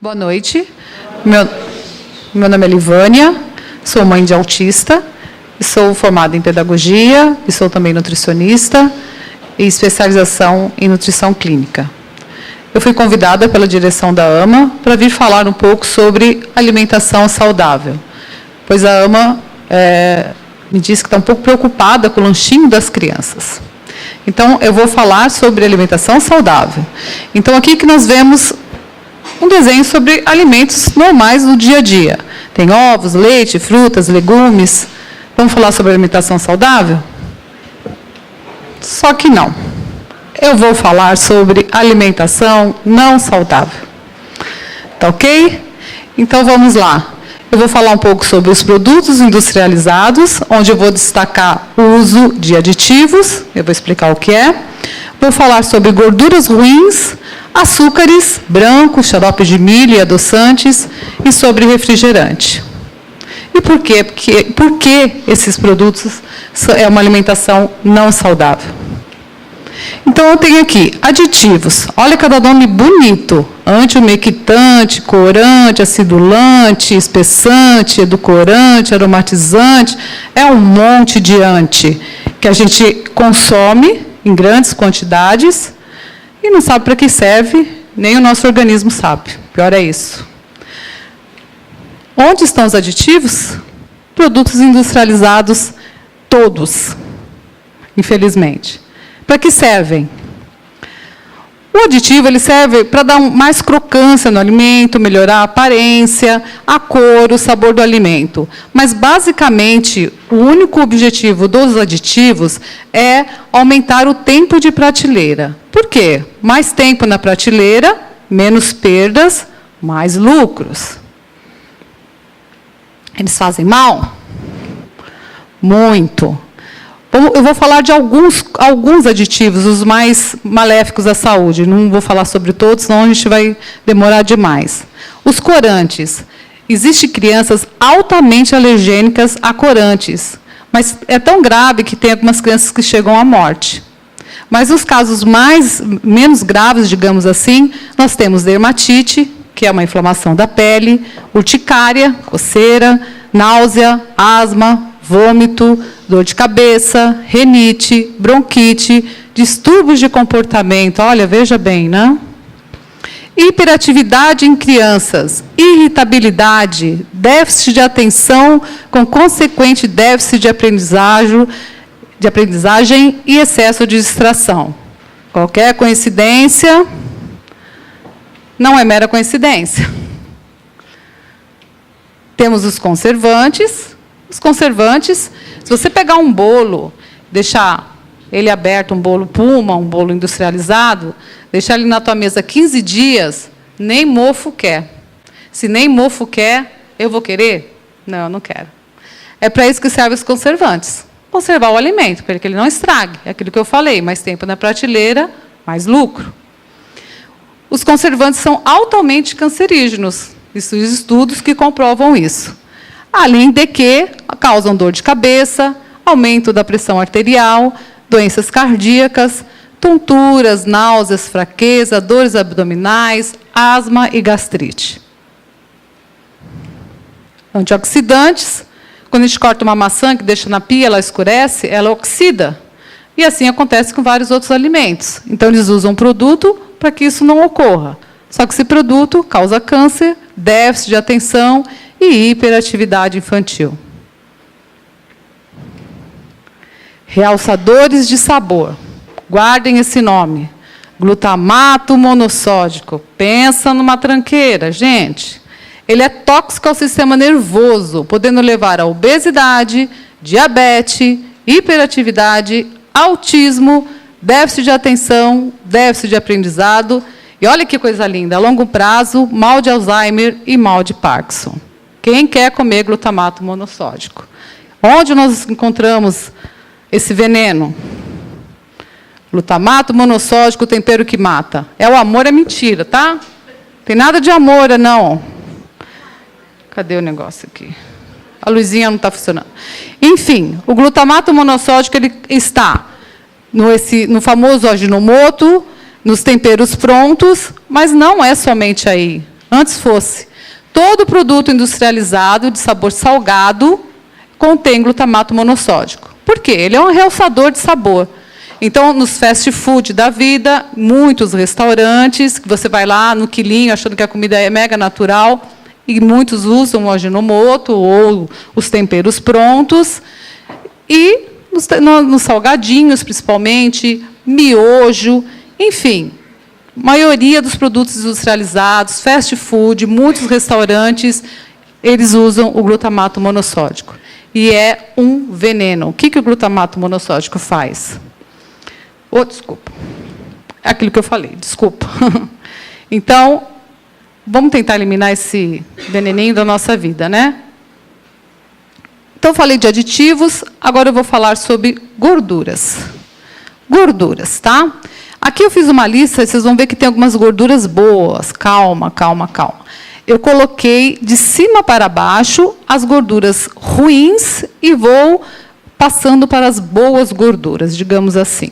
Boa noite. Meu nome é Livânia, sou mãe de autista, sou formada em pedagogia e sou também nutricionista e especialização em nutrição clínica. Eu fui convidada pela direção da AMA para vir falar um pouco sobre alimentação saudável, pois a AMA me disse que está um pouco preocupada com o lanchinho das crianças. Então, eu vou falar sobre alimentação saudável. Então, aqui que nós vemos um desenho sobre alimentos normais do dia a dia. Tem ovos, leite, frutas, legumes. Vamos falar sobre alimentação saudável? Só que não. Eu vou falar sobre alimentação não saudável. Tá ok? Então, vamos lá. Eu vou falar um pouco sobre os produtos industrializados, onde eu vou destacar o uso de aditivos, eu vou explicar o que é. Vou falar sobre gorduras ruins, açúcares, brancos, xarope de milho e adoçantes, e sobre refrigerante. E por quê? Por que esses produtos é uma alimentação não saudável? Então, eu tenho aqui aditivos. Olha cada nome bonito. Antiumectante, corante, acidulante, espessante, edulcorante, aromatizante. É um monte de anti que a gente consome em grandes quantidades e não sabe para que serve, nem o nosso organismo sabe. Pior é isso. Onde estão os aditivos? Produtos industrializados todos, infelizmente. Para que servem? O aditivo ele serve para dar mais crocância no alimento, melhorar a aparência, a cor, o sabor do alimento. Mas, basicamente, o único objetivo dos aditivos é aumentar o tempo de prateleira. Por quê? Mais tempo na prateleira, menos perdas, mais lucros. Eles fazem mal? Muito. Eu vou falar de alguns aditivos, os mais maléficos à saúde. Não vou falar sobre todos, senão a gente vai demorar demais. Os corantes. Existem crianças altamente alergênicas a corantes, mas é tão grave que tem algumas crianças que chegam à morte. Mas os casos menos graves, digamos assim, nós temos dermatite, que é uma inflamação da pele, urticária, coceira, náusea, asma, vômito, dor de cabeça, renite, bronquite, distúrbios de comportamento. Olha, veja bem, né? Hiperatividade em crianças, irritabilidade, déficit de atenção com consequente déficit de aprendizagem e excesso de distração. Qualquer coincidência não é mera coincidência. Temos os conservantes. Os conservantes, se você pegar um bolo, deixar ele aberto, um bolo Puma, um bolo industrializado, deixar ele na tua mesa 15 dias, nem mofo quer. Se nem mofo quer, eu vou querer? Não, eu não quero. É para isso que servem os conservantes. Conservar o alimento, para que ele não estrague. É aquilo que eu falei, mais tempo na prateleira, mais lucro. Os conservantes são altamente cancerígenos. Existem estudos que comprovam isso. Além de que causam dor de cabeça, aumento da pressão arterial, doenças cardíacas, tonturas, náuseas, fraqueza, dores abdominais, asma e gastrite. Antioxidantes. Quando a gente corta uma maçã que deixa na pia, ela escurece, ela oxida. E assim acontece com vários outros alimentos. Então, eles usam produto para que isso não ocorra. Só que esse produto causa câncer, déficit de atenção e hiperatividade infantil. Realçadores de sabor. Guardem esse nome. Glutamato monossódico. Pensa numa tranqueira, gente. Ele é tóxico ao sistema nervoso, podendo levar a obesidade, diabetes, hiperatividade, autismo, déficit de atenção, déficit de aprendizado. E olha que coisa linda, a longo prazo, mal de Alzheimer e mal de Parkinson. Quem quer comer glutamato monossódico? Onde nós encontramos esse veneno? Glutamato monossódico, tempero que mata. O amor é mentira, tá? Tem nada de amor, não. Cadê o negócio aqui? A luzinha não está funcionando. Enfim, o glutamato monossódico ele está no famoso Ajinomoto, nos temperos prontos, mas não é somente aí. Antes fosse todo produto industrializado de sabor salgado contém glutamato monossódico. Por quê? Ele é um realçador de sabor. Então, nos fast food da vida, muitos restaurantes, que você vai lá no quilinho achando que a comida é mega natural, e muitos usam o Ajinomoto ou os temperos prontos, e nos salgadinhos, principalmente, miojo, enfim, maioria dos produtos industrializados, fast food, muitos restaurantes, eles usam o glutamato monossódico. E é um veneno. O que o glutamato monossódico faz? Desculpa. É aquilo que eu falei, desculpa. Então, vamos tentar eliminar esse veneninho da nossa vida, né? Então, falei de aditivos, agora eu vou falar sobre gorduras. Gorduras, tá? Aqui eu fiz uma lista, vocês vão ver que tem algumas gorduras boas. Calma, calma, calma. Eu coloquei de cima para baixo as gorduras ruins e vou passando para as boas gorduras, digamos assim.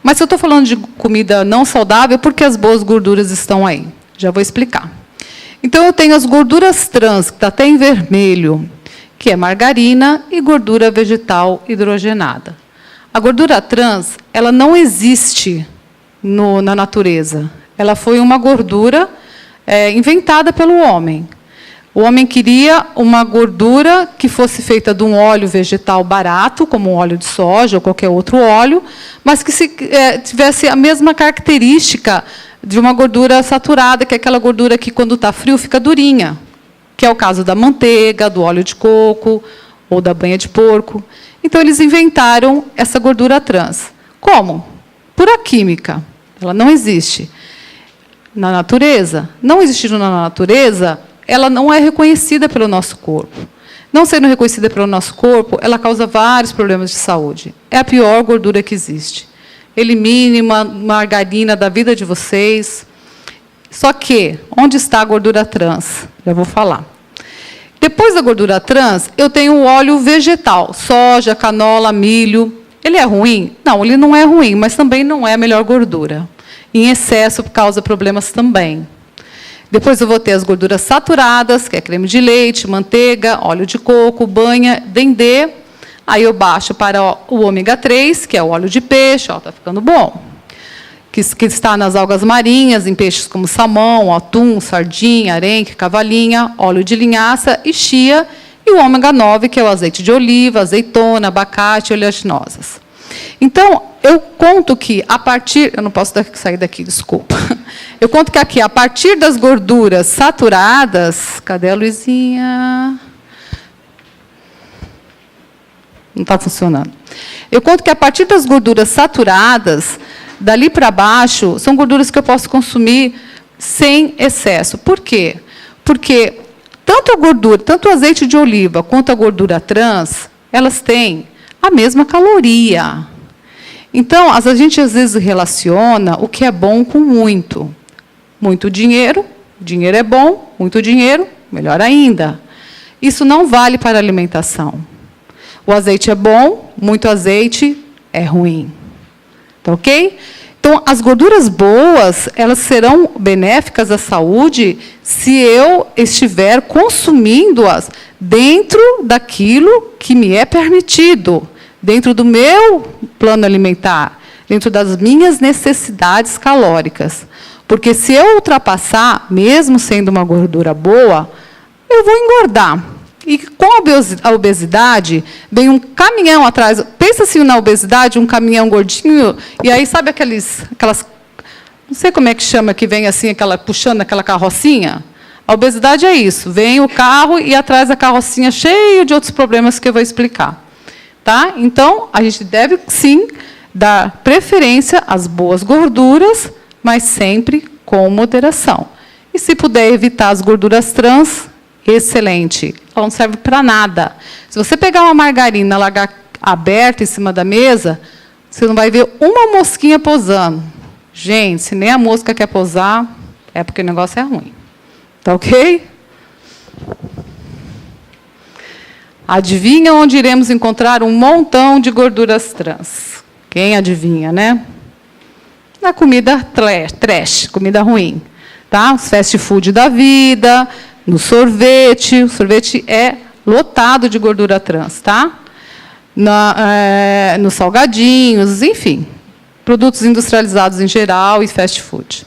Mas se eu estou falando de comida não saudável, por que as boas gorduras estão aí? Já vou explicar. Então, eu tenho as gorduras trans, que está até em vermelho, que é margarina e gordura vegetal hidrogenada. A gordura trans, ela não existe na natureza. Ela foi uma gordura inventada pelo homem. O homem queria uma gordura que fosse feita de um óleo vegetal barato, como um óleo de soja ou qualquer outro óleo, mas que tivesse a mesma característica de uma gordura saturada, que é aquela gordura que, quando está frio, fica durinha, que é o caso da manteiga, do óleo de coco ou da banha de porco. Então, eles inventaram essa gordura trans. Como? Pura química. Ela não existe na natureza. Não existindo na natureza, ela não é reconhecida pelo nosso corpo. Não sendo reconhecida pelo nosso corpo, ela causa vários problemas de saúde. É a pior gordura que existe. Elimine uma margarina da vida de vocês. Só que, onde está a gordura trans? Já vou falar. Depois da gordura trans, eu tenho o óleo vegetal. Soja, canola, milho. Ele é ruim? Não, ele não é ruim, mas também não é a melhor gordura. Em excesso, causa problemas também. Depois eu vou ter as gorduras saturadas, que é creme de leite, manteiga, óleo de coco, banha, dendê. Aí eu baixo para o ômega 3, que é o óleo de peixe, está ficando bom. Que está nas algas marinhas, em peixes como salmão, atum, sardinha, arenque, cavalinha, óleo de linhaça e chia. E o ômega 9, que é o azeite de oliva, azeitona, abacate e oleaginosas. Então, eu conto que, a partir... Eu não posso sair daqui, desculpa. Eu conto que aqui, a partir das gorduras saturadas... Cadê a luzinha? Não está funcionando. Eu conto que, a partir das gorduras saturadas, dali para baixo, são gorduras que eu posso consumir sem excesso. Por quê? Porque tanto a gordura, tanto o azeite de oliva quanto a gordura trans, elas têm a mesma caloria. Então, a gente às vezes relaciona o que é bom com muito. Muito dinheiro é bom, muito dinheiro, melhor ainda. Isso não vale para a alimentação. O azeite é bom, muito azeite é ruim. Tá ok? Então, as gorduras boas, elas serão benéficas à saúde se eu estiver consumindo-as dentro daquilo que me é permitido, dentro do meu plano alimentar, dentro das minhas necessidades calóricas. Porque se eu ultrapassar, mesmo sendo uma gordura boa, eu vou engordar. E com a obesidade, vem um caminhão atrás. Pensa assim na obesidade, um caminhão gordinho, e aí, sabe aquelas... Não sei como é que chama, que vem assim, puxando aquela carrocinha? A obesidade é isso. Vem o carro e atrás da carrocinha cheio de outros problemas que eu vou explicar. Tá? Então, a gente deve, sim, dar preferência às boas gorduras, mas sempre com moderação. E, se puder evitar as gorduras trans, excelente. Ela não serve para nada. Se você pegar uma margarina e largar aberta em cima da mesa, você não vai ver uma mosquinha pousando. Gente, se nem a mosca quer pousar, é porque o negócio é ruim. Tá ok? Adivinha onde iremos encontrar um montão de gorduras trans? Quem adivinha, né? Na comida trash, comida ruim. Tá? Os fast food da vida, no sorvete. O sorvete é lotado de gordura trans, tá? Nos salgadinhos, enfim. Produtos industrializados em geral e fast food.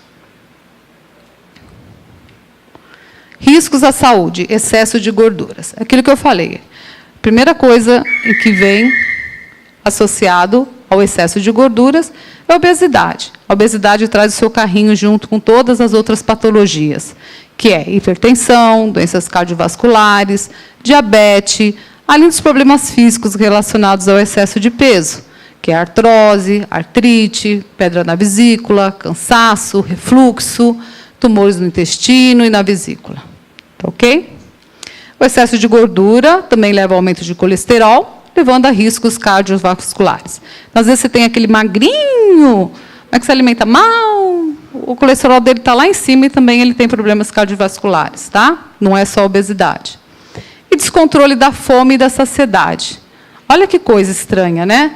Riscos à saúde, excesso de gorduras. Aquilo que eu falei. Primeira coisa que vem associado ao excesso de gorduras é a obesidade. A obesidade traz o seu carrinho junto com todas as outras patologias, que é hipertensão, doenças cardiovasculares, diabetes, além dos problemas físicos relacionados ao excesso de peso, que é artrose, artrite, pedra na vesícula, cansaço, refluxo, tumores no intestino e na vesícula. Tá ok? O excesso de gordura também leva ao aumento de colesterol, levando a riscos cardiovasculares. Às vezes você tem aquele magrinho, mas que se alimenta mal, o colesterol dele está lá em cima e também ele tem problemas cardiovasculares, tá? Não é só obesidade. E descontrole da fome e da saciedade. Olha que coisa estranha, né?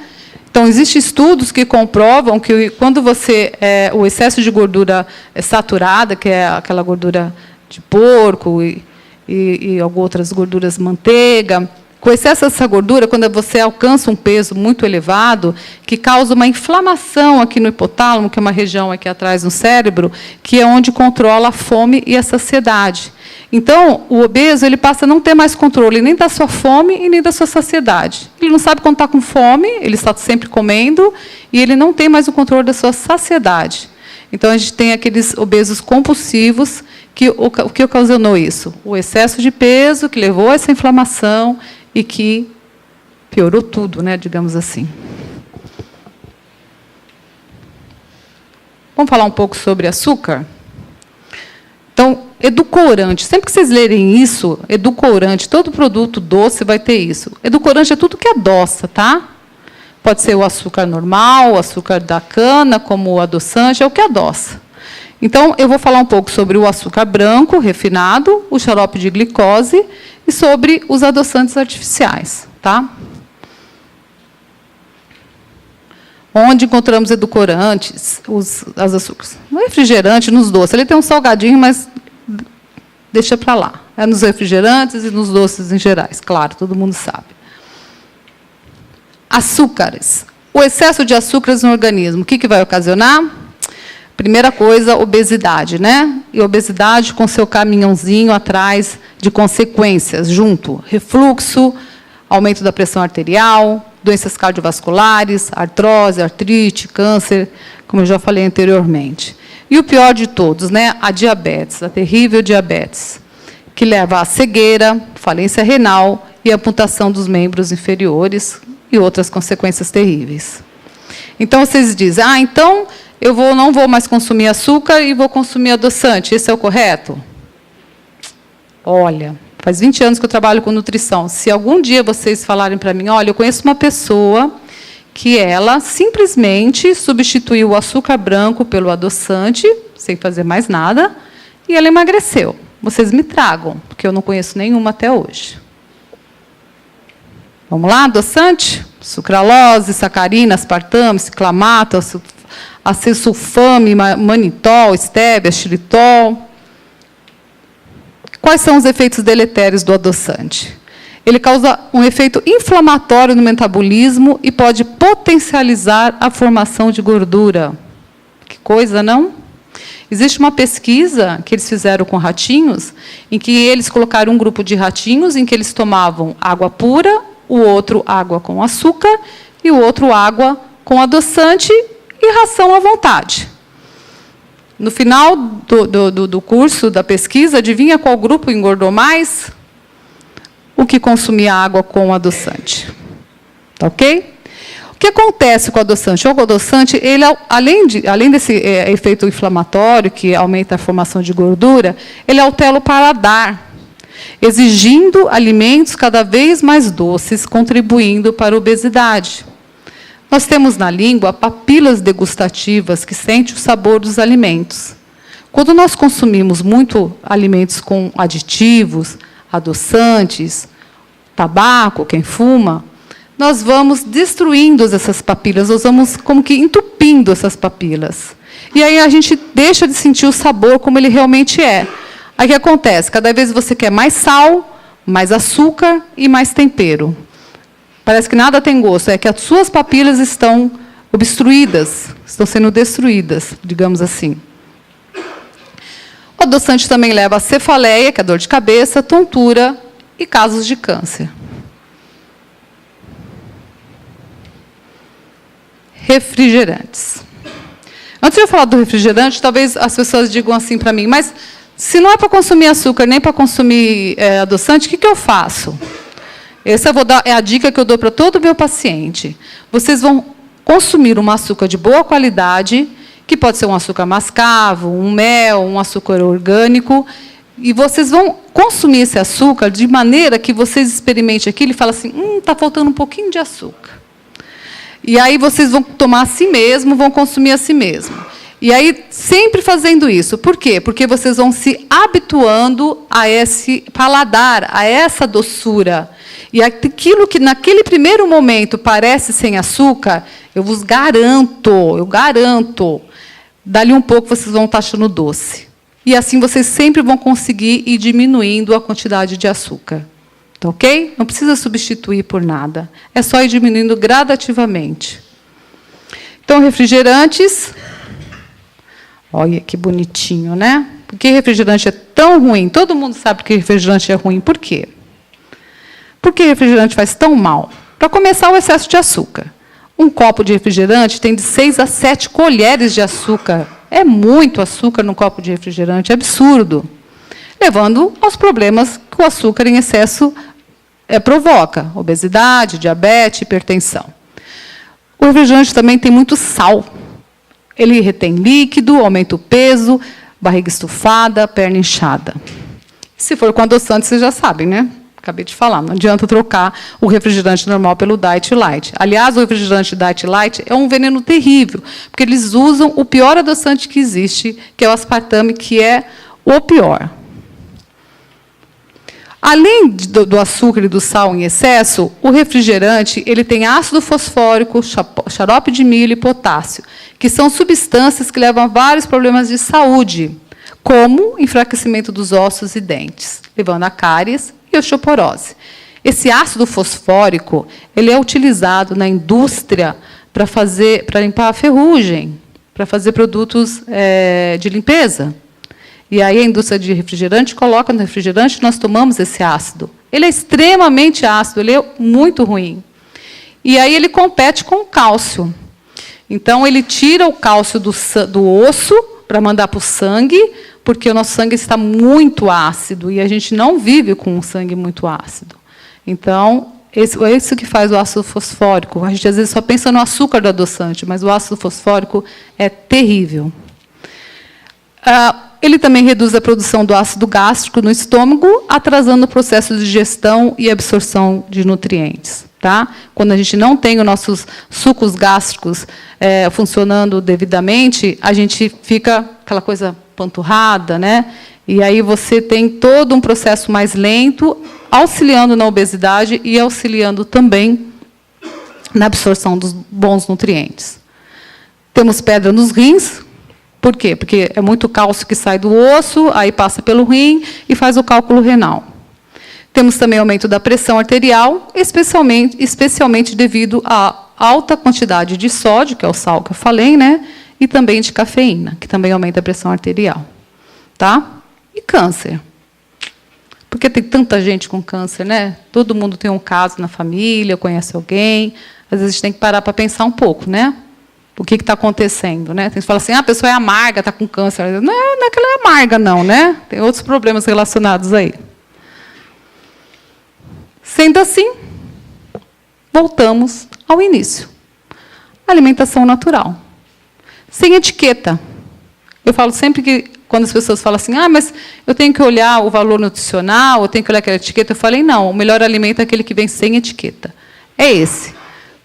Então, existem estudos que comprovam que quando o excesso de gordura saturada, que é aquela gordura de porco e algumas outras gorduras, manteiga, com excesso dessa gordura, quando você alcança um peso muito elevado, que causa uma inflamação aqui no hipotálamo, que é uma região aqui atrás no cérebro, que é onde controla a fome e a saciedade. Então, o obeso ele passa a não ter mais controle nem da sua fome e nem da sua saciedade. Ele não sabe quando está com fome, ele está sempre comendo, e ele não tem mais o controle da sua saciedade. Então, a gente tem aqueles obesos compulsivos, o que ocasionou isso? O excesso de peso, que levou a essa inflamação, e que piorou tudo, né, digamos assim. Vamos falar um pouco sobre açúcar? Então, edulcorante. Sempre que vocês lerem isso, edulcorante, todo produto doce vai ter isso. Edulcorante é tudo que adoça, tá? Pode ser o açúcar normal, o açúcar da cana, como o adoçante, é o que adoça. Então, eu vou falar um pouco sobre o açúcar branco, refinado, o xarope de glicose e sobre os adoçantes artificiais. Tá? Onde encontramos edulcorantes, as açúcares. No refrigerante, nos doces. Ele tem um salgadinho, mas deixa para lá. É nos refrigerantes e nos doces em gerais. Claro, todo mundo sabe. Açúcares. O excesso de açúcares no organismo, o que vai ocasionar? Primeira coisa, obesidade, né? E obesidade com seu caminhãozinho atrás de consequências, junto. Refluxo, aumento da pressão arterial, doenças cardiovasculares, artrose, artrite, câncer, como eu já falei anteriormente. E o pior de todos, né? A diabetes, a terrível diabetes, que leva à cegueira, falência renal e amputação dos membros inferiores e outras consequências terríveis. Então, vocês dizem, então eu não vou mais consumir açúcar e vou consumir adoçante. Esse é o correto? Olha, faz 20 anos que eu trabalho com nutrição. Se algum dia vocês falarem para mim, olha, eu conheço uma pessoa que ela simplesmente substituiu o açúcar branco pelo adoçante, sem fazer mais nada, e ela emagreceu. Vocês me tragam, porque eu não conheço nenhuma até hoje. Vamos lá, adoçante? Sucralose, sacarina, aspartame, ciclamato, acesulfame, manitol, estévia, xilitol. Quais são os efeitos deletérios do adoçante? Ele causa um efeito inflamatório no metabolismo e pode potencializar a formação de gordura. Que coisa, não? Existe uma pesquisa que eles fizeram com ratinhos, em que eles colocaram um grupo de ratinhos em que eles tomavam água pura, o outro água com açúcar e o outro água com adoçante e ração à vontade. No final do curso, da pesquisa, adivinha qual grupo engordou mais? O que consumia água com adoçante. Tá ok? O que acontece com o adoçante? O adoçante, ele, além desse efeito inflamatório, que aumenta a formação de gordura, ele altera o paladar, exigindo alimentos cada vez mais doces, contribuindo para a obesidade. Nós temos na língua papilas degustativas que sentem o sabor dos alimentos. Quando nós consumimos muito alimentos com aditivos, adoçantes, tabaco, quem fuma, nós vamos destruindo essas papilas, nós vamos como que entupindo essas papilas. E aí a gente deixa de sentir o sabor como ele realmente é. Aí o que acontece? Cada vez você quer mais sal, mais açúcar e mais tempero. Parece que nada tem gosto, é que as suas papilas estão obstruídas, estão sendo destruídas, digamos assim. O adoçante também leva a cefaleia, que é a dor de cabeça, tontura e casos de câncer. Refrigerantes. Antes de eu falar do refrigerante, talvez as pessoas digam assim para mim, mas se não é para consumir açúcar, nem para consumir adoçante, o que eu faço? Essa é a dica que eu dou para todo meu paciente. Vocês vão consumir um açúcar de boa qualidade, que pode ser um açúcar mascavo, um mel, um açúcar orgânico, e vocês vão consumir esse açúcar de maneira que vocês experimentem aquilo e falem assim, está faltando um pouquinho de açúcar. E aí vocês vão tomar a si mesmo, vão consumir a si mesmo. E aí, sempre fazendo isso. Por quê? Porque vocês vão se habituando a esse paladar, a essa doçura. E aquilo que, naquele primeiro momento, parece sem açúcar, eu garanto, dali um pouco vocês vão estar achando doce. E assim vocês sempre vão conseguir ir diminuindo a quantidade de açúcar. Tá ok? Não precisa substituir por nada. É só ir diminuindo gradativamente. Então, refrigerantes. Olha que bonitinho, né? Por que refrigerante é tão ruim? Todo mundo sabe que refrigerante é ruim. Por quê? Por que refrigerante faz tão mal? Para começar, o excesso de açúcar. Um copo de refrigerante tem de 6 a 7 colheres de açúcar. É muito açúcar num copo de refrigerante, é absurdo. Levando aos problemas que o açúcar em excesso provoca. Obesidade, diabetes, hipertensão. O refrigerante também tem muito sal. Ele retém líquido, aumenta o peso, barriga estufada, perna inchada. Se for com adoçante, vocês já sabem, né? Acabei de falar, não adianta trocar o refrigerante normal pelo Diet Light. Aliás, o refrigerante Diet Light é um veneno terrível, porque eles usam o pior adoçante que existe, que é o aspartame, que é o pior. Além do açúcar e do sal em excesso, o refrigerante ele tem ácido fosfórico, xarope de milho e potássio, que são substâncias que levam a vários problemas de saúde, como enfraquecimento dos ossos e dentes, levando a cáries e osteoporose. Esse ácido fosfórico ele é utilizado na indústria para limpar a ferrugem, para fazer produtos de limpeza. E aí a indústria de refrigerante coloca no refrigerante, nós tomamos esse ácido. Ele é extremamente ácido, ele é muito ruim. E aí ele compete com o cálcio. Então, ele tira o cálcio do osso para mandar para o sangue, porque o nosso sangue está muito ácido, e a gente não vive com um sangue muito ácido. Então, é isso que faz o ácido fosfórico. A gente, às vezes, só pensa no açúcar do adoçante, mas o ácido fosfórico é terrível. Ele também reduz a produção do ácido gástrico no estômago, atrasando o processo de digestão e absorção de nutrientes. Tá? Quando a gente não tem os nossos sucos gástricos funcionando devidamente, a gente fica aquela coisa panturrada, né? E aí você tem todo um processo mais lento, auxiliando na obesidade e auxiliando também na absorção dos bons nutrientes. Temos pedra nos rins. Por quê? Porque é muito cálcio que sai do osso, aí passa pelo rim e faz o cálculo renal. Temos também aumento da pressão arterial, especialmente devido à alta quantidade de sódio, que é o sal que eu falei, né? E também de cafeína, que também aumenta a pressão arterial. Tá? E câncer. Por que tem tanta gente com câncer, né? Todo mundo tem um caso na família, conhece alguém. Às vezes a gente tem que parar para pensar um pouco, né? O que está acontecendo, né? Tem gente que fala assim, a pessoa é amarga, está com câncer. Não é que ela é amarga, não, né? Tem outros problemas relacionados aí. Sendo assim, voltamos ao início. Alimentação natural. Sem etiqueta. Eu falo sempre que, quando as pessoas falam assim, mas eu tenho que olhar o valor nutricional, eu tenho que olhar aquela etiqueta, eu falei, não, o melhor alimento é aquele que vem sem etiqueta. É esse.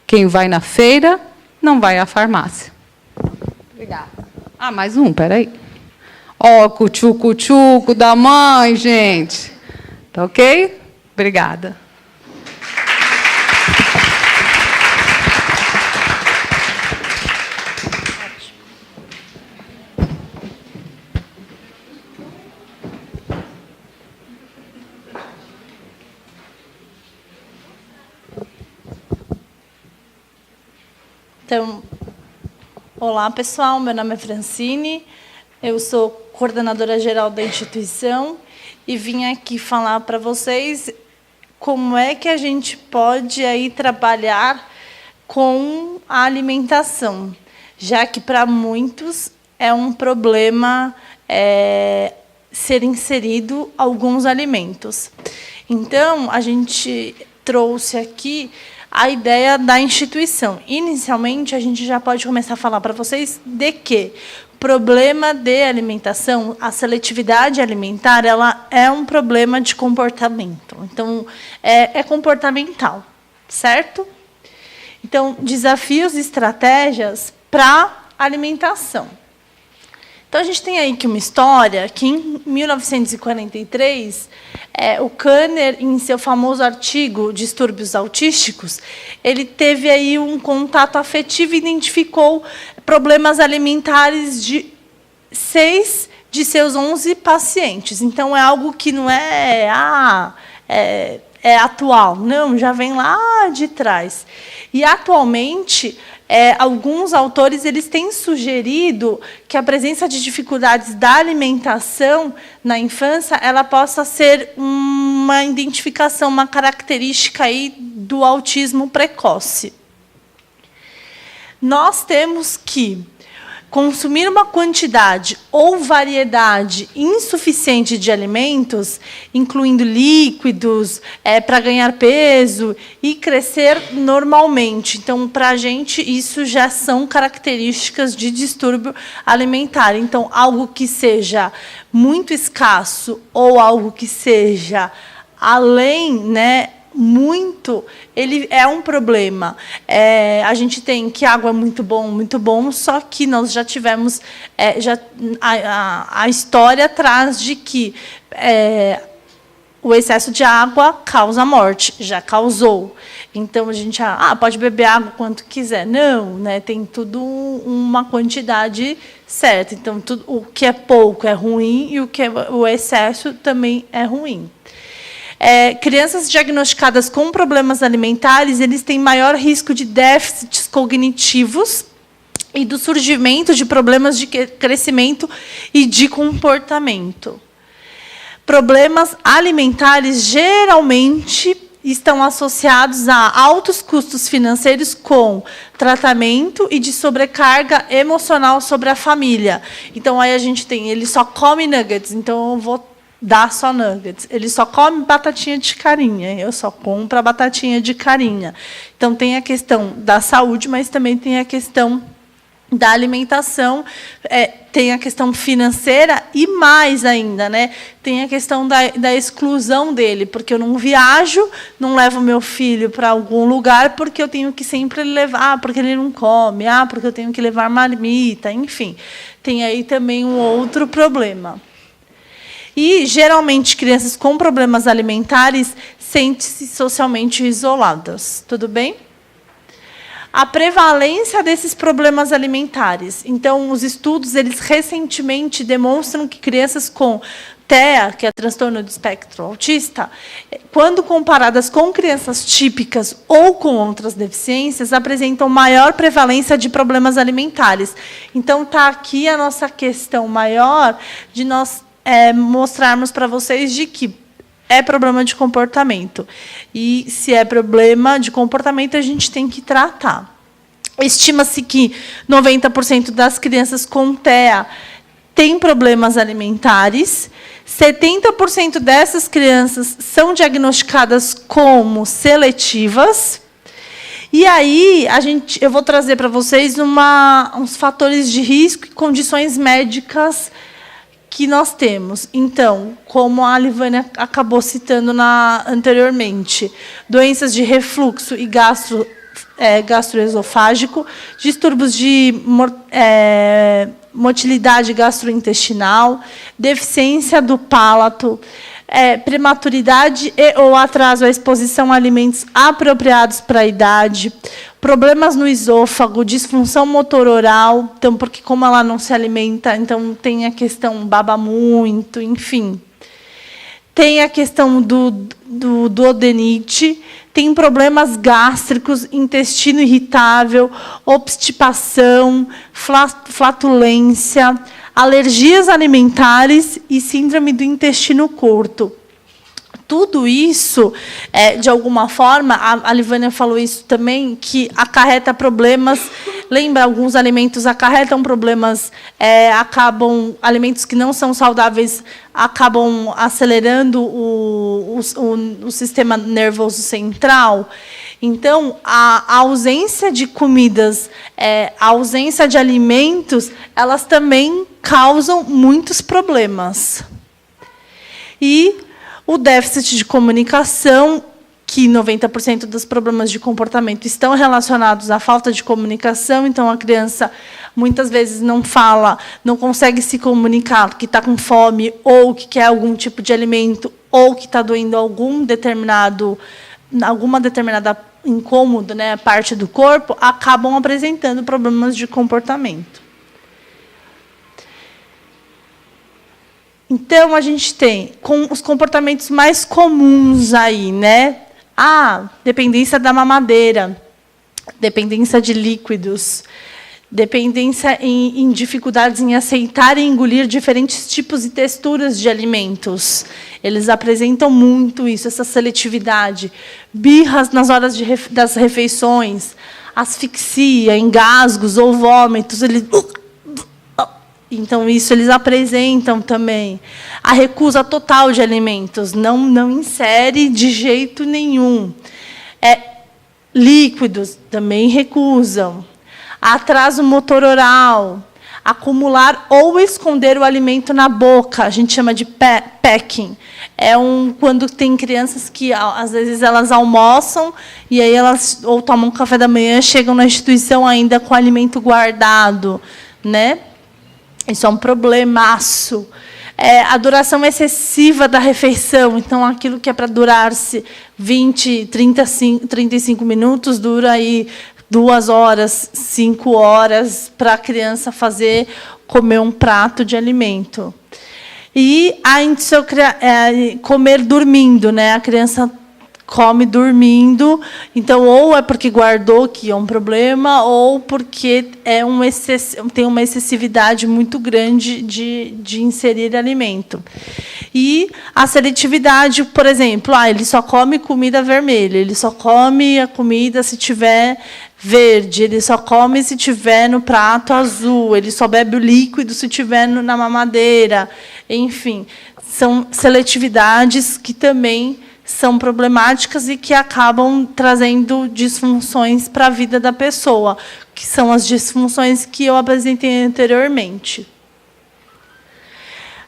Quem vai na feira, não vai à farmácia. Obrigada. Mais um, peraí. Cuchuco da mãe, gente. Tá ok? Obrigada. Então, olá, pessoal. Meu nome é Francine. Eu sou coordenadora geral da instituição e vim aqui falar para vocês como é que a gente pode aí trabalhar com a alimentação, já que para muitos é um problema ser inserido alguns alimentos. Então, a gente trouxe aqui a ideia da instituição. Inicialmente, a gente já pode começar a falar para vocês de que problema de alimentação, a seletividade alimentar, ela é um problema de comportamento. Então, é comportamental, certo? Então, desafios e estratégias para alimentação. Então, a gente tem aí que uma história que, em 1943, o Kanner, em seu famoso artigo Distúrbios Autísticos, ele teve aí um contato afetivo e identificou problemas alimentares de 6 de seus 11 pacientes. Então, é algo que não é atual, não, já vem lá de trás. E, atualmente, alguns autores eles têm sugerido que a presença de dificuldades da alimentação na infância ela possa ser uma identificação, uma característica aí do autismo precoce. Nós temos que consumir uma quantidade ou variedade insuficiente de alimentos, incluindo líquidos, para ganhar peso e crescer normalmente. Então, para a gente, isso já são características de distúrbio alimentar. Então, algo que seja muito escasso ou algo que seja além, muito, ele é um problema. A gente tem que água é muito bom, só que nós já tivemos, a história traz de que o excesso de água causa morte, já causou. Então, a gente pode beber água quanto quiser. Não, tem tudo uma quantidade certa. Então, o que é pouco é ruim e o excesso também é ruim. Crianças diagnosticadas com problemas alimentares, eles têm maior risco de déficits cognitivos e do surgimento de problemas de crescimento e de comportamento. Problemas alimentares geralmente estão associados a altos custos financeiros com tratamento e de sobrecarga emocional sobre a família. Então, aí a gente tem, ele só come nuggets, então eu vou dar só nuggets. Ele só come batatinha de carinha. Eu só compro a batatinha de carinha. Então, tem a questão da saúde, mas também tem a questão da alimentação, tem a questão financeira e mais ainda, tem a questão da exclusão dele, porque eu não viajo, não levo meu filho para algum lugar, porque eu tenho que sempre levar, porque ele não come, porque eu tenho que levar marmita, enfim. Tem aí também um outro problema. E, geralmente, crianças com problemas alimentares sentem-se socialmente isoladas. Tudo bem? A prevalência desses problemas alimentares. Então, os estudos, eles recentemente demonstram que crianças com TEA, que é transtorno do espectro autista, quando comparadas com crianças típicas ou com outras deficiências, apresentam maior prevalência de problemas alimentares. Então, está aqui a nossa questão maior de nós mostrarmos para vocês de que é problema de comportamento. E, se é problema de comportamento, a gente tem que tratar. Estima-se que 90% das crianças com TEA têm problemas alimentares. 70% dessas crianças são diagnosticadas como seletivas. E aí, eu vou trazer para vocês uns fatores de risco e condições médicas que nós temos. Então, como a Livânia acabou citando anteriormente, doenças de refluxo e gastroesofágico, distúrbios de motilidade gastrointestinal, deficiência do palato, prematuridade ou atraso à exposição a alimentos apropriados para a idade, problemas no esôfago, disfunção motor oral, então, porque como ela não se alimenta, então tem a questão baba muito, enfim. tem a questão do duodenite, tem problemas gástricos, intestino irritável, obstipação, flatulência, alergias alimentares e síndrome do intestino curto. Tudo isso, de alguma forma, a Livânia falou isso também, que acarreta problemas. Lembra, alguns alimentos acarretam problemas, alimentos que não são saudáveis acabam acelerando o sistema nervoso central. Então, a ausência de comidas, a ausência de alimentos, elas também causam muitos problemas. E o déficit de comunicação, que 90% dos problemas de comportamento estão relacionados à falta de comunicação, então a criança muitas vezes não fala, não consegue se comunicar, que está com fome, ou que quer algum tipo de alimento, ou que está doendo alguma determinada incômodo, né, parte do corpo, acabam apresentando problemas de comportamento. Então, a gente tem com os comportamentos mais comuns aí, né? Dependência da mamadeira, dependência de líquidos, dependência em dificuldades em aceitar e engolir diferentes tipos e texturas de alimentos. Eles apresentam muito isso, essa seletividade. Birras nas horas das refeições, asfixia, engasgos ou vômitos. Então, isso eles apresentam também. A recusa total de alimentos, não insere de jeito nenhum. Líquidos também recusam. Atraso motor oral. Acumular ou esconder o alimento na boca, a gente chama de packing. Quando tem crianças que, às vezes, elas almoçam e aí elas ou tomam café da manhã, chegam na instituição ainda com o alimento guardado, né? Isso é um problemaço. A duração excessiva da refeição. Então, aquilo que é para durar-se 20, 35 minutos, dura aí 2 horas, 5 horas para a criança comer um prato de alimento. E comer dormindo, né? A criança come dormindo, então ou é porque guardou, que é um problema, ou porque tem uma excessividade muito grande de inserir alimento. E a seletividade, por exemplo, ele só come comida vermelha, ele só come a comida se tiver verde, ele só come se tiver no prato azul, ele só bebe o líquido se tiver na mamadeira. Enfim, são seletividades que também são problemáticas e que acabam trazendo disfunções para a vida da pessoa, que são as disfunções que eu apresentei anteriormente.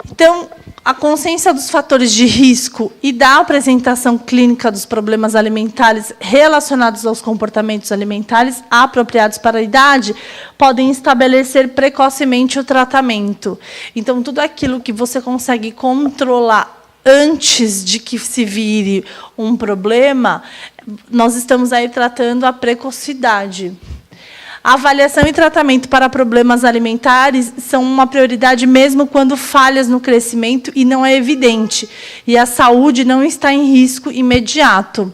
Então, a consciência dos fatores de risco e da apresentação clínica dos problemas alimentares relacionados aos comportamentos alimentares apropriados para a idade podem estabelecer precocemente o tratamento. Então, tudo aquilo que você consegue controlar antes de que se vire um problema, nós estamos aí tratando a precocidade. A avaliação e tratamento para problemas alimentares são uma prioridade mesmo quando falhas no crescimento e não é evidente, e a saúde não está em risco imediato.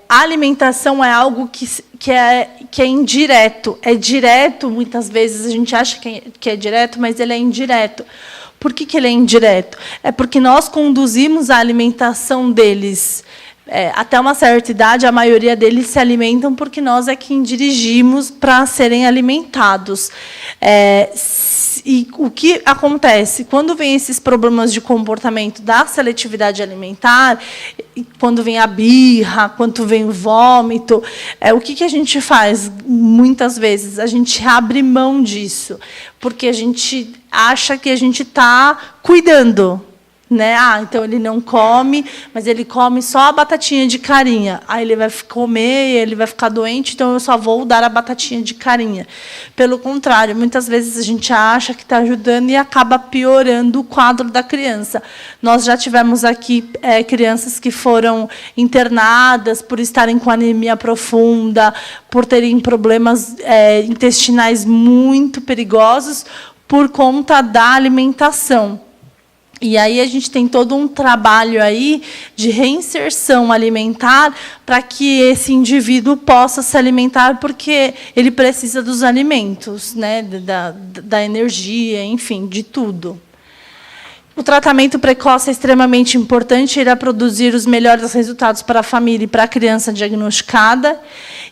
A alimentação é algo que é indireto. É direto, muitas vezes a gente acha que é direto, mas ele é indireto. Por que ele é indireto? É porque nós conduzimos a alimentação deles. Até uma certa idade, a maioria deles se alimentam porque nós é quem dirigimos para serem alimentados. E o que acontece? Quando vem esses problemas de comportamento da seletividade alimentar, quando vem a birra, quando vem o vômito, o que a gente faz? Muitas vezes, a gente abre mão disso, porque a gente acha que a gente está cuidando. Né? Então ele não come, mas ele come só a batatinha de carinha. Aí ele vai comer, ele vai ficar doente, então eu só vou dar a batatinha de carinha. Pelo contrário, muitas vezes a gente acha que está ajudando e acaba piorando o quadro da criança. Nós já tivemos aqui crianças que foram internadas por estarem com anemia profunda, por terem problemas intestinais muito perigosos por conta da alimentação. E aí a gente tem todo um trabalho aí de reinserção alimentar para que esse indivíduo possa se alimentar, porque ele precisa dos alimentos, né, da energia, enfim, de tudo. O tratamento precoce é extremamente importante, irá produzir os melhores resultados para a família e para a criança diagnosticada.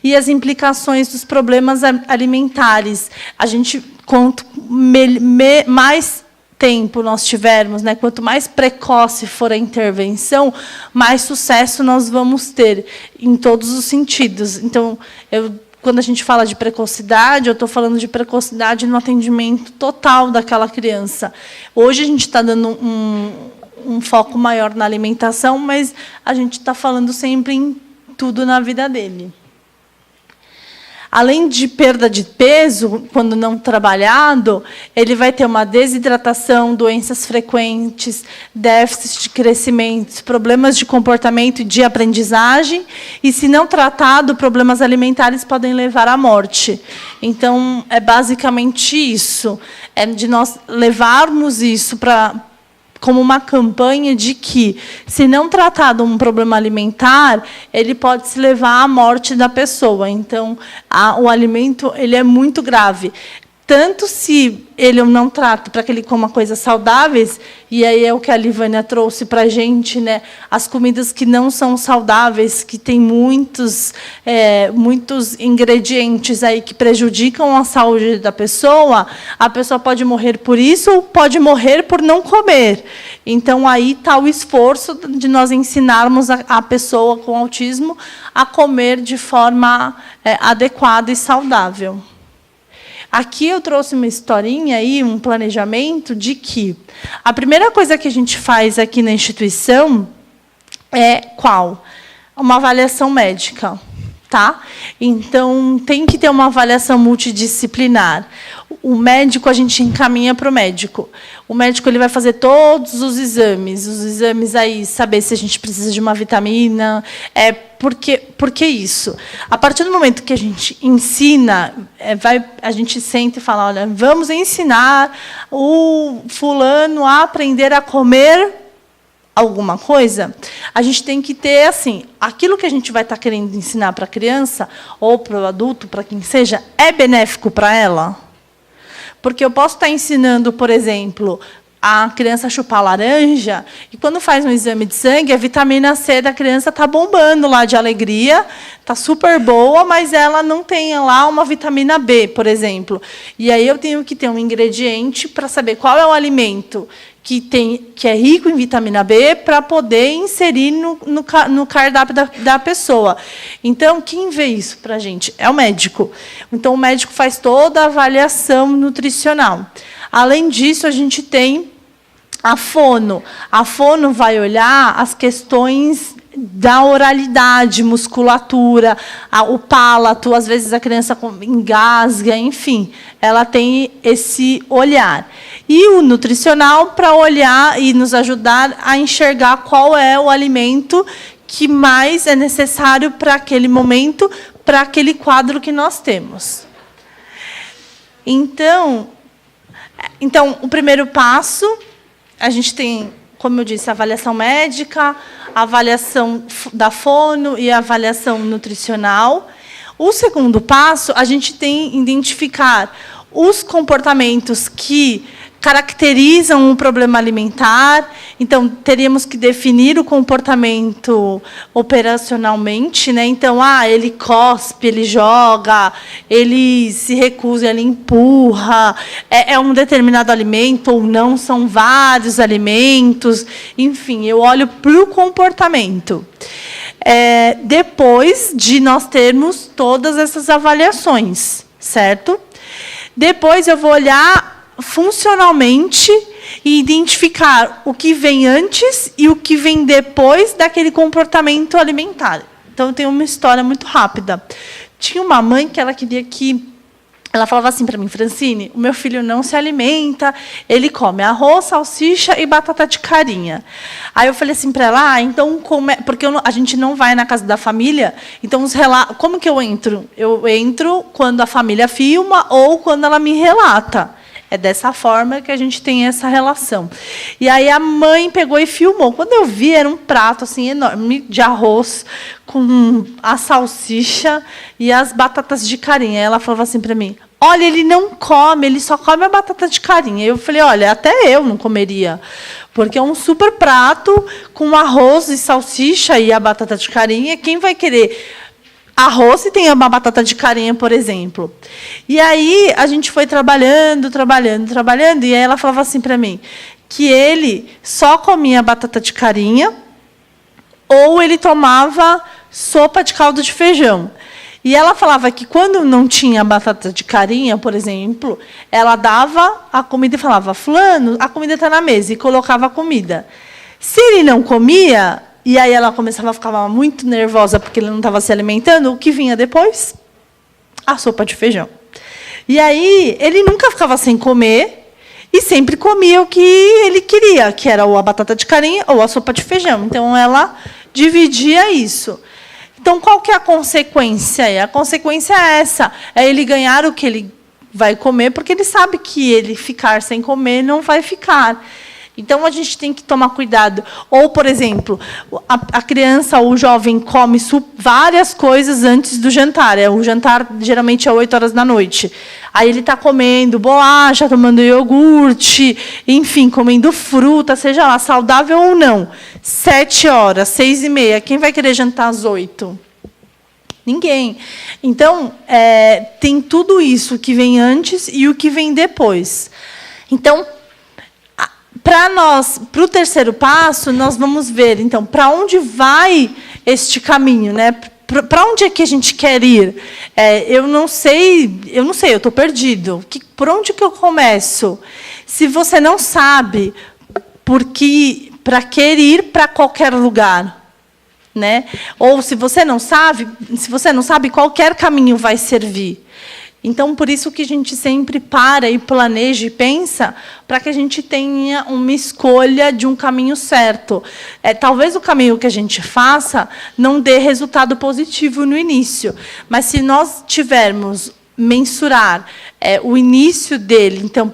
E as implicações dos problemas alimentares. A gente, quanto mais tempo nós tivermos, né, quanto mais precoce for a intervenção, mais sucesso nós vamos ter em todos os sentidos. Então, quando a gente fala de precocidade, eu estou falando de precocidade no atendimento total daquela criança. Hoje a gente está dando um foco maior na alimentação, mas a gente está falando sempre em tudo na vida dele. Além de perda de peso, quando não trabalhado, ele vai ter uma desidratação, doenças frequentes, déficit de crescimento, problemas de comportamento e de aprendizagem, e, se não tratado, problemas alimentares podem levar à morte. Então, é basicamente isso, é de nós levarmos isso como uma campanha de que, se não tratado um problema alimentar, ele pode se levar à morte da pessoa. Então, o alimento ele é muito grave. Tanto se ele não trata para que ele coma coisas saudáveis, e aí é o que a Livânia trouxe para a gente, né? As comidas que não são saudáveis, que têm muitos ingredientes aí que prejudicam a saúde da pessoa, a pessoa pode morrer por isso ou pode morrer por não comer. Então, aí está o esforço de nós ensinarmos a pessoa com autismo a comer de forma adequada e saudável. Aqui eu trouxe uma historinha, aí, um planejamento de que a primeira coisa que a gente faz aqui na instituição é qual? Uma avaliação médica. Tá? Então, tem que ter uma avaliação multidisciplinar. O médico, a gente encaminha para o médico. O médico ele vai fazer todos os exames aí, saber se a gente precisa de uma vitamina. Por que isso? A partir do momento que a gente ensina, a gente senta e fala, olha, vamos ensinar o fulano a aprender a comer alguma coisa, a gente tem que ter, assim, aquilo que a gente vai estar querendo ensinar para a criança, ou para o adulto, para quem seja, é benéfico para ela? Porque eu posso estar ensinando, por exemplo, a criança a chupar laranja, e quando faz um exame de sangue, a vitamina C da criança está bombando lá de alegria, está super boa, mas ela não tem lá uma vitamina B, por exemplo. E aí eu tenho que ter um ingrediente para saber qual é o alimento que é rico em vitamina B para poder inserir no cardápio da pessoa. Então, quem vê isso para a gente? É o médico. Então, o médico faz toda a avaliação nutricional. Além disso, a gente tem a fono. A fono vai olhar as questões da oralidade, musculatura, o palato, às vezes a criança engasga, enfim, ela tem esse olhar. E o nutricional para olhar e nos ajudar a enxergar qual é o alimento que mais é necessário para aquele momento, para aquele quadro que nós temos. Então, o primeiro passo, a gente tem, como eu disse, a avaliação médica, a avaliação da fono e a avaliação nutricional. O segundo passo, a gente tem identificar os comportamentos que caracterizam um problema alimentar. Então, teríamos que definir o comportamento operacionalmente, né? Então, ele cospe, ele joga, ele se recusa, ele empurra, é um determinado alimento ou não, são vários alimentos. Enfim, eu olho para o comportamento. Depois de nós termos todas essas avaliações, certo? Depois eu vou olhar funcionalmente e identificar o que vem antes e o que vem depois daquele comportamento alimentar. Então, eu tenho uma história muito rápida. Tinha uma mãe que ela queria que... Ela falava assim para mim, Francine, o meu filho não se alimenta, ele come arroz, salsicha e batata de carinha. Aí eu falei assim para ela, então, porque a gente não vai na casa da família, então, como que eu entro? Eu entro quando a família filma ou quando ela me relata. É dessa forma que a gente tem essa relação. E aí a mãe pegou e filmou. Quando eu vi, era um prato assim enorme de arroz com a salsicha e as batatas de carinha. Ela falava assim para mim: olha, ele não come, ele só come a batata de carinha. Eu falei: olha, até eu não comeria, porque é um super prato com arroz e salsicha e a batata de carinha. Quem vai querer arroz se tem uma batata de carinha, por exemplo? E aí a gente foi trabalhando, e aí ela falava assim para mim que ele só comia batata de carinha ou ele tomava sopa de caldo de feijão. E ela falava que quando não tinha batata de carinha, por exemplo, ela dava a comida e falava: fulano, a comida está na mesa, e colocava a comida. Se ele não comia, e aí ela começava a ficar muito nervosa porque ele não estava se alimentando, o que vinha depois? A sopa de feijão. E aí ele nunca ficava sem comer e sempre comia o que ele queria, que era ou a batata de carinha ou a sopa de feijão. Então ela dividia isso. Então, qual que é a consequência? A consequência é essa: é ele ganhar o que ele vai comer, porque ele sabe que ele ficar sem comer não vai ficar. Então, a gente tem que tomar cuidado. Ou, por exemplo, a criança ou o jovem come várias coisas antes do jantar. O jantar, geralmente, é 8h. Aí ele está comendo bolacha, tomando iogurte, enfim, comendo fruta, seja lá, saudável ou não. 7h, 6h30. Quem vai querer jantar às 8h? Ninguém. Então, tem tudo isso que vem antes e o que vem depois. Então, para o terceiro passo, nós vamos ver, então, para onde vai este caminho, né? Para onde é que a gente quer ir? Eu não sei, eu estou perdido. Por onde que eu começo? Se você não sabe, para que ir para qualquer lugar, né? Ou se você não sabe, qualquer caminho vai servir. Então, por isso que a gente sempre para e planeja e pensa, para que a gente tenha uma escolha de um caminho certo. Talvez o caminho que a gente faça não dê resultado positivo no início, mas se nós tivermos mensurar o início dele, então,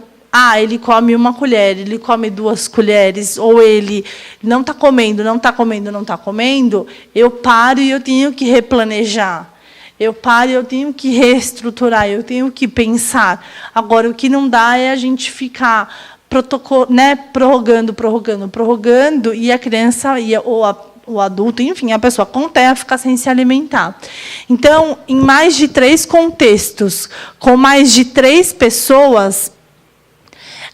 ele come 1 colher, ele come 2 colheres, ou ele não está comendo, eu paro e eu tenho que replanejar. Eu paro e eu tenho que reestruturar, eu tenho que pensar. Agora, o que não dá é a gente ficar prorrogando, e a criança, ou o adulto, enfim, a pessoa com terra fica sem se alimentar. Então, em mais de 3 contextos, com mais de 3 pessoas,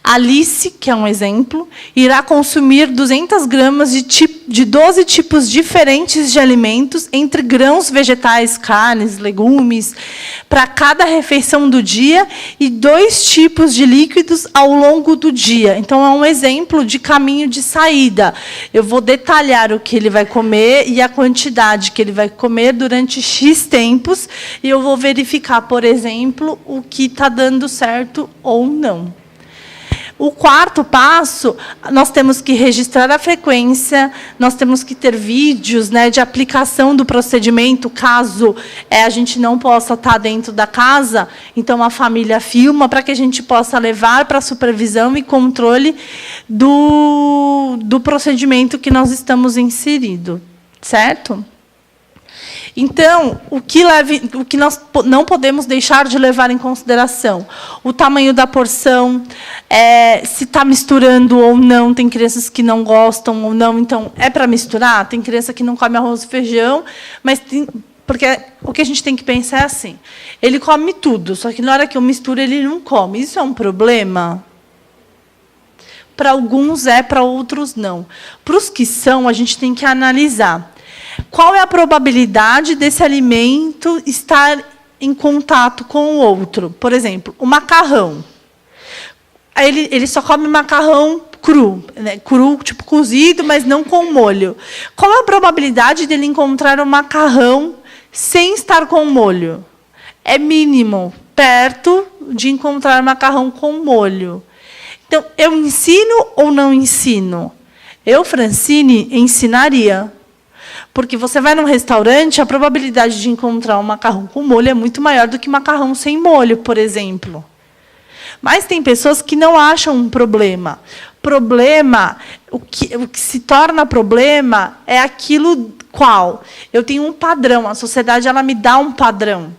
Alice, que é um exemplo, irá consumir 200 gramas de 12 tipos diferentes de alimentos, entre grãos, vegetais, carnes, legumes, para cada refeição do dia, e 2 tipos de líquidos ao longo do dia. Então, é um exemplo de caminho de saída. Eu vou detalhar o que ele vai comer e a quantidade que ele vai comer durante X tempos, e eu vou verificar, por exemplo, o que está dando certo ou não. O 4º passo, nós temos que registrar a frequência, nós temos que ter vídeos, né, de aplicação do procedimento, caso a gente não possa estar dentro da casa, então a família filma, para que a gente possa levar para a supervisão e controle do procedimento que nós estamos inserindo, certo? Então, o que nós não podemos deixar de levar em consideração? O tamanho da porção, se está misturando ou não. Tem crianças que não gostam ou não, então é para misturar. Tem criança que não come arroz e feijão, mas porque o que a gente tem que pensar é assim: ele come tudo, só que na hora que eu misturo ele não come. Isso é um problema? Para alguns para outros não. Para os que são, a gente tem que analisar. Qual é a probabilidade desse alimento estar em contato com o outro? Por exemplo, o macarrão. Ele só come macarrão cru, né? Cru, tipo cozido, mas não com molho. Qual é a probabilidade dele encontrar o macarrão sem estar com molho? É mínimo, perto de encontrar macarrão com molho. Então, eu ensino ou não ensino? Eu, Francine, ensinaria. Porque você vai num restaurante, a probabilidade de encontrar um macarrão com molho é muito maior do que macarrão sem molho, por exemplo. Mas tem pessoas que não acham um problema. Problema, o que se torna problema é aquilo qual? Eu tenho um padrão, a sociedade ela me dá um padrão.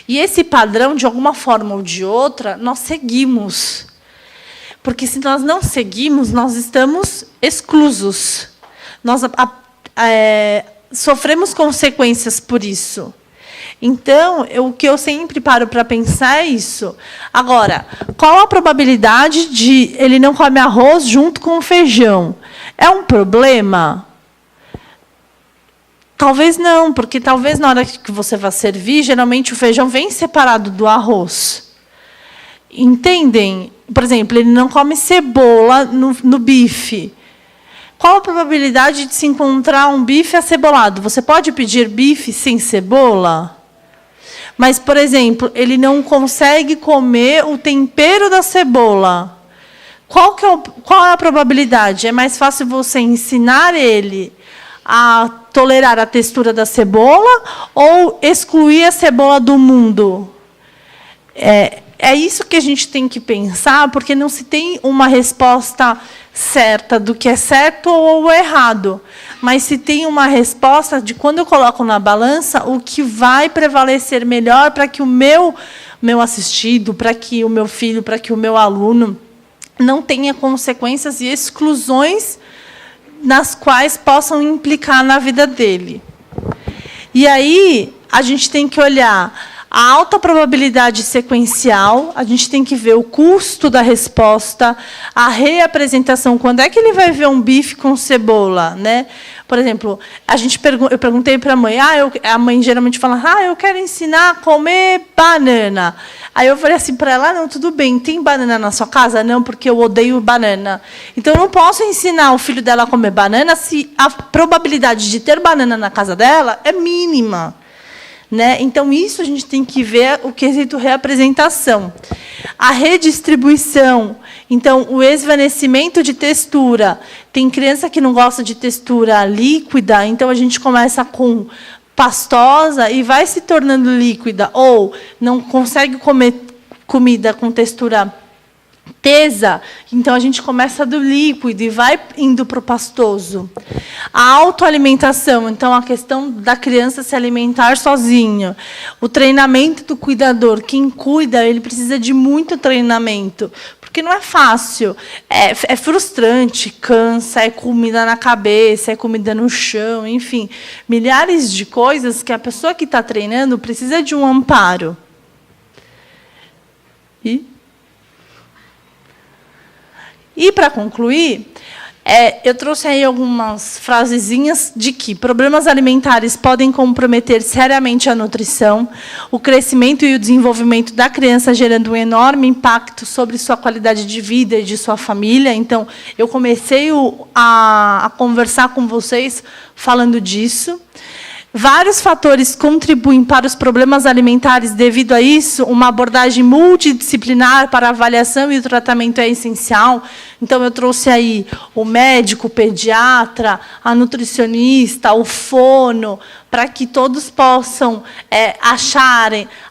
E esse padrão, de alguma forma ou de outra, nós seguimos. Porque se nós não seguimos, nós estamos exclusos. Nós sofremos consequências por isso. Então, o que eu sempre paro para pensar é isso. Agora, qual a probabilidade de ele não comer arroz junto com o feijão? É um problema? Talvez não, porque talvez na hora que você vai servir, geralmente o feijão vem separado do arroz. Entendem? Por exemplo, ele não come cebola no bife. Qual a probabilidade de se encontrar um bife acebolado? Você pode pedir bife sem cebola? Mas, por exemplo, ele não consegue comer o tempero da cebola. Qual é a probabilidade? É mais fácil você ensinar ele a tolerar a textura da cebola ou excluir a cebola do mundo? É isso que a gente tem que pensar, porque não se tem uma resposta certa do que é certo ou errado. Mas se tem uma resposta de quando eu coloco na balança o que vai prevalecer melhor para que o meu assistido, para que o meu filho, para que o meu aluno não tenha consequências e exclusões nas quais possam implicar na vida dele. E aí a gente tem que olhar a alta probabilidade sequencial, a gente tem que ver o custo da resposta, a reapresentação, quando é que ele vai ver um bife com cebola, né? Por exemplo, eu perguntei para a mãe, a mãe geralmente fala, eu quero ensinar a comer banana. Aí eu falei assim para ela, não, tudo bem, tem banana na sua casa? Não, porque eu odeio banana. Então, eu não posso ensinar o filho dela a comer banana se a probabilidade de ter banana na casa dela é mínima. Né? Então, isso a gente tem que ver o quesito reapresentação. A redistribuição. Então, o esvanecimento de textura. Tem criança que não gosta de textura líquida, então a gente começa com pastosa e vai se tornando líquida, ou não consegue comer comida com textura tesa, então a gente começa do líquido e vai indo para o pastoso. A autoalimentação, então a questão da criança se alimentar sozinho. O treinamento do cuidador, quem cuida, ele precisa de muito treinamento, porque não é fácil, é frustrante, cansa, é comida na cabeça, é comida no chão, enfim, milhares de coisas que a pessoa que está treinando precisa de um amparo. E, para concluir, eu trouxe aí algumas frasezinhas de que problemas alimentares podem comprometer seriamente a nutrição, o crescimento e o desenvolvimento da criança, gerando um enorme impacto sobre sua qualidade de vida e de sua família. Então, eu comecei a conversar com vocês falando disso. Vários fatores contribuem para os problemas alimentares. Devido a isso, uma abordagem multidisciplinar para a avaliação e o tratamento é essencial. Então, eu trouxe aí o médico, o pediatra, a nutricionista, o fono, para que todos possam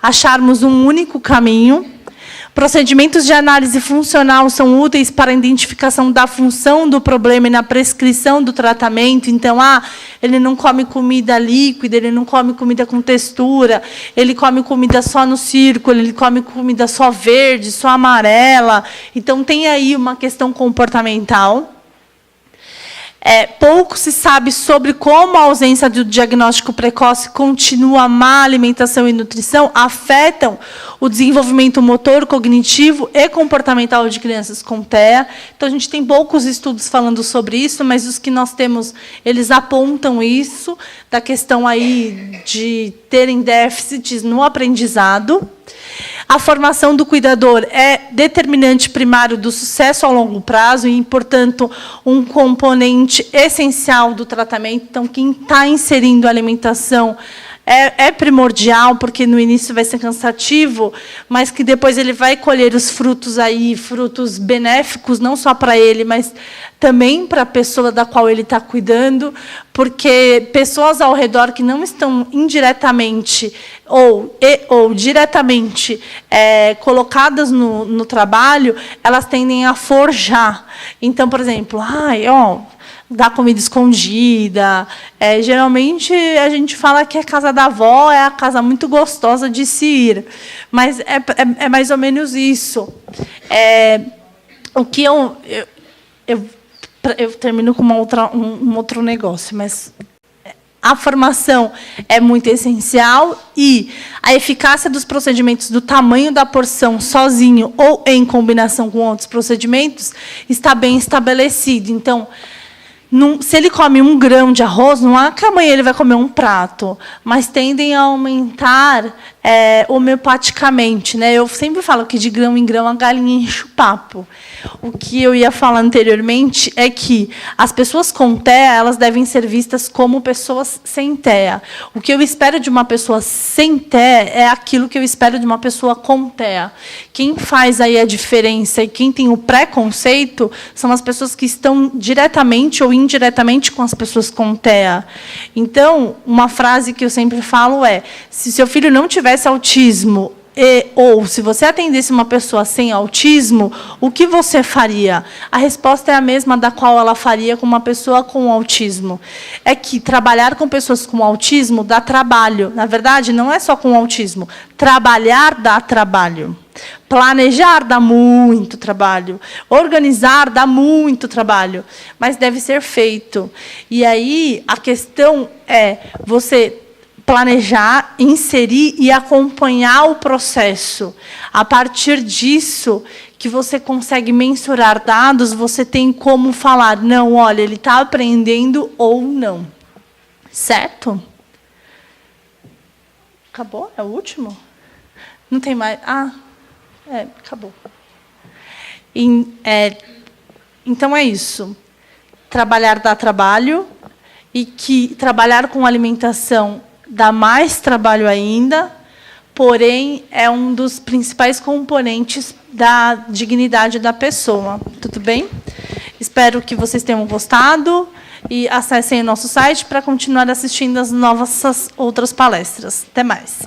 acharmos um único caminho. Procedimentos de análise funcional são úteis para a identificação da função do problema e na prescrição do tratamento. Então, ele não come comida líquida, ele não come comida com textura, ele come comida só no círculo, ele come comida só verde, só amarela. Então, tem aí uma questão comportamental. Pouco se sabe sobre como a ausência do diagnóstico precoce contínua, a má alimentação e nutrição afetam o desenvolvimento motor, cognitivo e comportamental de crianças com TEA. Então, a gente tem poucos estudos falando sobre isso, mas os que nós temos, eles apontam isso, da questão aí de terem déficits no aprendizado. A formação do cuidador é determinante primário do sucesso a longo prazo e, portanto, um componente essencial do tratamento. Então, quem está inserindo a alimentação é primordial, porque no início vai ser cansativo, mas que depois ele vai colher os frutos aí, frutos benéficos, não só para ele, mas também para a pessoa da qual ele está cuidando, porque pessoas ao redor que não estão indiretamente ou diretamente colocadas no trabalho, elas tendem a forjar. Então, por exemplo, dar comida escondida. Geralmente, a gente fala que a casa da avó é a casa muito gostosa de se ir. Mas é mais ou menos isso. O que eu termino com um outro negócio, mas a formação é muito essencial e a eficácia dos procedimentos do tamanho da porção sozinho ou em combinação com outros procedimentos está bem estabelecido. Então, se ele come 1 grão de arroz, não é que amanhã ele vai comer um prato, mas tendem a aumentar homeopaticamente, né? Eu sempre falo que de grão em grão a galinha enche o papo. O que eu ia falar anteriormente é que as pessoas com TEA, elas devem ser vistas como pessoas sem TEA. O que eu espero de uma pessoa sem TEA é aquilo que eu espero de uma pessoa com TEA. Quem faz aí a diferença e quem tem o preconceito são as pessoas que estão diretamente ou indiretamente com as pessoas com TEA. Então, uma frase que eu sempre falo é: se seu filho não tivesse autismo ou se você atendesse uma pessoa sem autismo, o que você faria? A resposta é a mesma da qual ela faria com uma pessoa com autismo. É que trabalhar com pessoas com autismo dá trabalho. Na verdade, não é só com autismo. Trabalhar dá trabalho. Planejar dá muito trabalho. Organizar dá muito trabalho. Mas deve ser feito. E aí, a questão é você planejar, inserir e acompanhar o processo. A partir disso, que você consegue mensurar dados, você tem como falar, não, olha, ele está aprendendo ou não. Certo? Acabou? É o último? Não tem mais? Acabou. Então, é isso. Trabalhar dá trabalho, e que trabalhar com alimentação dá mais trabalho ainda, porém, é um dos principais componentes da dignidade da pessoa. Tudo bem? Espero que vocês tenham gostado e acessem o nosso site para continuar assistindo as novas outras palestras. Até mais.